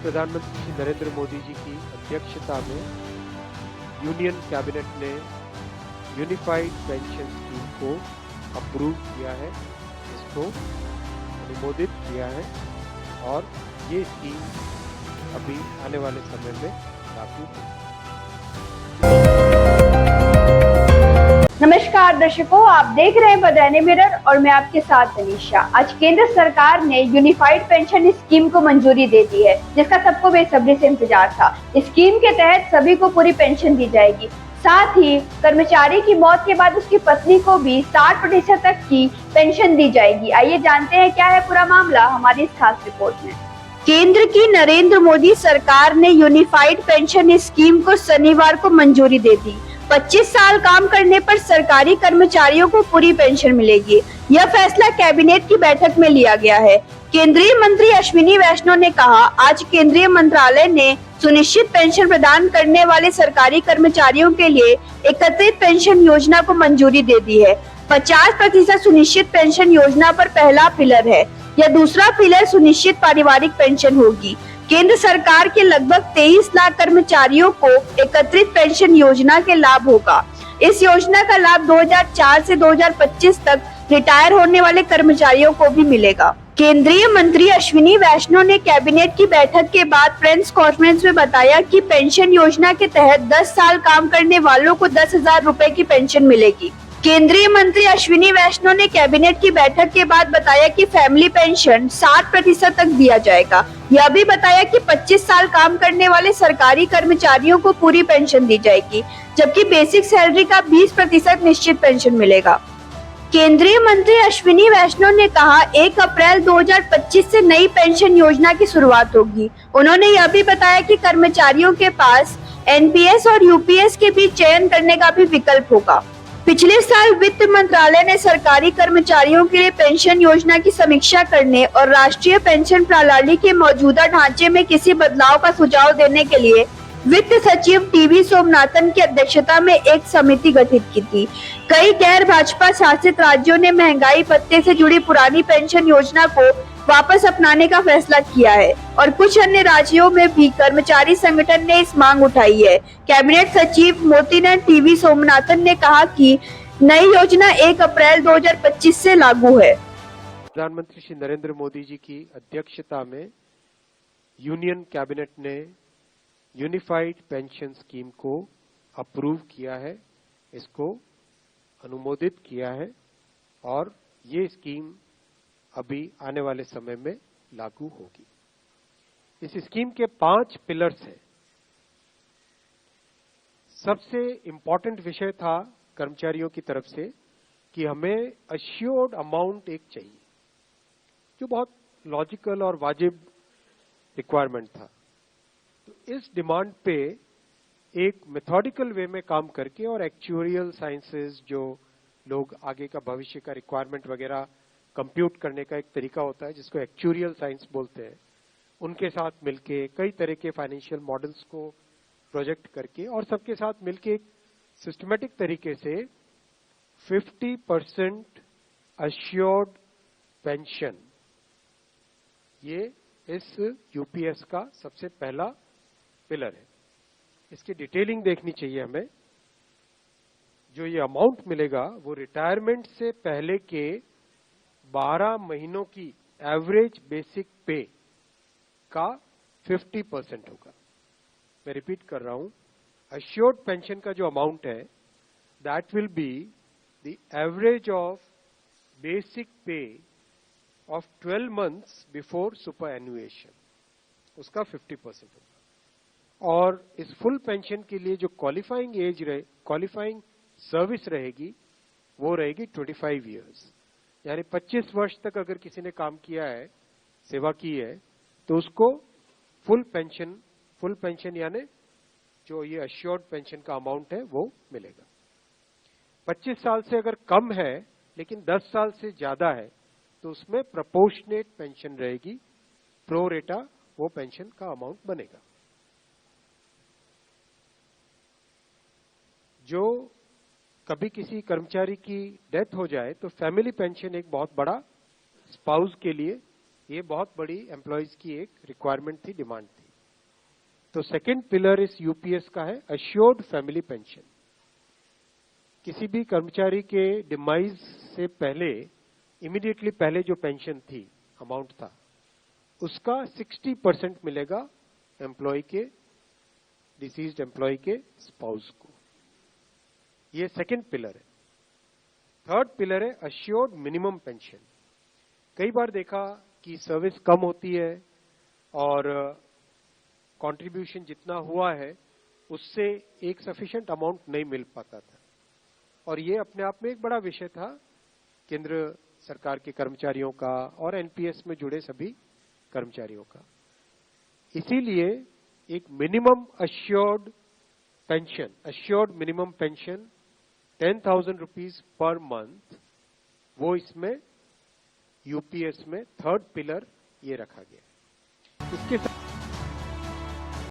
प्रधानमंत्री श्री नरेंद्र मोदी जी की अध्यक्षता में यूनियन कैबिनेट ने यूनिफाइड पेंशन स्कीम को अप्रूव किया है, इसको अनुमोदित किया है और ये स्कीम अभी आने वाले समय में लागू होगी। नमस्कार दर्शकों, आप देख रहे हैं बदायूं मिरर और मैं आपके साथ अनीशा। आज केंद्र सरकार ने यूनिफाइड पेंशन स्कीम को मंजूरी दे दी है, जिसका सबको बेसब्री से इंतजार था। स्कीम के तहत सभी को पूरी पेंशन दी जाएगी। साथ ही कर्मचारी की मौत के बाद उसकी पत्नी को भी 60% तक की पेंशन दी जाएगी। आइए जानते हैं क्या है पूरा मामला हमारी इस खास रिपोर्ट में। केंद्र की नरेंद्र मोदी सरकार ने यूनिफाइड पेंशन स्कीम को शनिवार को मंजूरी दे दी। 25 साल काम करने पर सरकारी कर्मचारियों को पूरी पेंशन मिलेगी। यह फैसला कैबिनेट की बैठक में लिया गया है। केंद्रीय मंत्री अश्विनी वैष्णव ने कहा, आज केंद्रीय मंत्रालय ने सुनिश्चित पेंशन प्रदान करने वाले सरकारी कर्मचारियों के लिए एकत्रित पेंशन योजना को मंजूरी दे दी है। 50% सुनिश्चित पेंशन योजना पर पहला पिलर है। यह दूसरा पिलर सुनिश्चित पारिवारिक पेंशन होगी। केंद्र सरकार के लगभग 23 लाख कर्मचारियों को एकत्रित पेंशन योजना के लाभ होगा। इस योजना का लाभ 2004 से 2025 तक रिटायर होने वाले कर्मचारियों को भी मिलेगा। केंद्रीय मंत्री अश्विनी वैष्णव ने कैबिनेट की बैठक के बाद प्रेस कॉन्फ्रेंस में बताया कि पेंशन योजना के तहत 10 साल काम करने वालों को 10,000 रुपए की पेंशन मिलेगी। केंद्रीय मंत्री अश्विनी वैष्णव ने कैबिनेट की बैठक के बाद बताया कि फैमिली पेंशन 60% तक दिया जाएगा। यह भी बताया कि 25 साल काम करने वाले सरकारी कर्मचारियों को पूरी पेंशन दी जाएगी, जबकि बेसिक सैलरी का 20% निश्चित पेंशन मिलेगा। केंद्रीय मंत्री अश्विनी वैष्णव ने कहा, 1 अप्रैल 2025 से नई पेंशन योजना की शुरुआत होगी। उन्होंने यह भी बताया कि कर्मचारियों के पास एनपीएस और यूपीएस के बीच चयन करने का भी विकल्प होगा। पिछले साल वित्त मंत्रालय ने सरकारी कर्मचारियों के लिए पेंशन योजना की समीक्षा करने और राष्ट्रीय पेंशन प्रणाली के मौजूदा ढांचे में किसी बदलाव का सुझाव देने के लिए वित्त सचिव टीवी सोमनाथन की अध्यक्षता में एक समिति गठित की थी। कई गैर भाजपा शासित राज्यों ने महंगाई भत्ते से जुड़ी पुरानी पेंशन योजना को वापस अपनाने का फैसला किया है और कुछ अन्य राज्यों में भी कर्मचारी संगठन ने इस मांग उठाई है। कैबिनेट सचिव मोतीलाल टीवी सोमनाथन ने कहा कि नई योजना 1 अप्रैल 2025 से लागू है। प्रधानमंत्री श्री नरेंद्र मोदी जी की अध्यक्षता में यूनियन कैबिनेट ने यूनिफाइड पेंशन स्कीम को अप्रूव किया है, इसको अनुमोदित किया है और ये स्कीम अभी आने वाले समय में लागू होगी। इस स्कीम के 5 पिलर्स हैं। सबसे इंपॉर्टेंट विषय था कर्मचारियों की तरफ से कि हमें अश्योर्ड अमाउंट एक चाहिए, जो बहुत लॉजिकल और वाजिब रिक्वायरमेंट था। तो इस डिमांड पे एक मेथोडिकल वे में काम करके और एक्चुअरियल साइंसेस, जो लोग आगे का भविष्य का रिक्वायरमेंट वगैरह कंप्यूट करने का एक तरीका होता है जिसको एक्चुअरियल साइंस बोलते हैं, उनके साथ मिलके कई तरह के फाइनेंशियल मॉडल्स को प्रोजेक्ट करके और सबके साथ मिलके एक सिस्टमेटिक तरीके से 50% अश्योर्ड पेंशन, ये इस यूपीएस का सबसे पहला पिलर है। इसकी डिटेलिंग देखनी चाहिए हमें। जो ये अमाउंट मिलेगा वो रिटायरमेंट से पहले के 12 महीनों की एवरेज बेसिक पे का 50% होगा। मैं रिपीट कर रहा हूं, अश्योर्ड पेंशन का जो अमाउंट है that will be the average of basic पे ऑफ 12 मंथ्स बिफोर सुपर एनुएशन, उसका 50% होगा। और इस फुल पेंशन के लिए जो क्वालिफाइंग सर्विस रहेगी वो रहेगी 25 ईयर्स, यानी 25 वर्ष तक अगर किसी ने काम किया है, सेवा की है, तो उसको फुल पेंशन यानी जो ये अश्योर्ड पेंशन का अमाउंट है वो मिलेगा। 25 साल से अगर कम है लेकिन 10 साल से ज्यादा है तो उसमें प्रोपोर्शनेट पेंशन रहेगी, प्रो रेटा वो पेंशन का अमाउंट बनेगा। जो कभी किसी कर्मचारी की डेथ हो जाए तो फैमिली पेंशन एक बहुत बड़ा स्पाउस के लिए ये बहुत बड़ी एम्प्लॉयज की एक रिक्वायरमेंट थी, डिमांड थी। तो सेकंड पिलर इस यूपीएस का है अश्योर्ड फैमिली पेंशन। किसी भी कर्मचारी के डिमाइज से पहले, इमीडिएटली पहले जो पेंशन थी, अमाउंट था, उसका 60% मिलेगा एम्प्लॉय के, डिसीज्ड एम्प्लॉय के स्पाउस को। ये सेकंड पिलर है। थर्ड पिलर है अश्योर्ड मिनिमम पेंशन। कई बार देखा कि सर्विस कम होती है और कंट्रीब्यूशन जितना हुआ है उससे एक सफिशिएंट अमाउंट नहीं मिल पाता था, और ये अपने आप में एक बड़ा विषय था केंद्र सरकार के कर्मचारियों का और एनपीएस में जुड़े सभी कर्मचारियों का। इसीलिए एक minimum assured pension, assured minimum pension 10,000 rupees per month, वो इसमें यूपीएस में थर्ड पिलर ये रखा गया। इसके साथ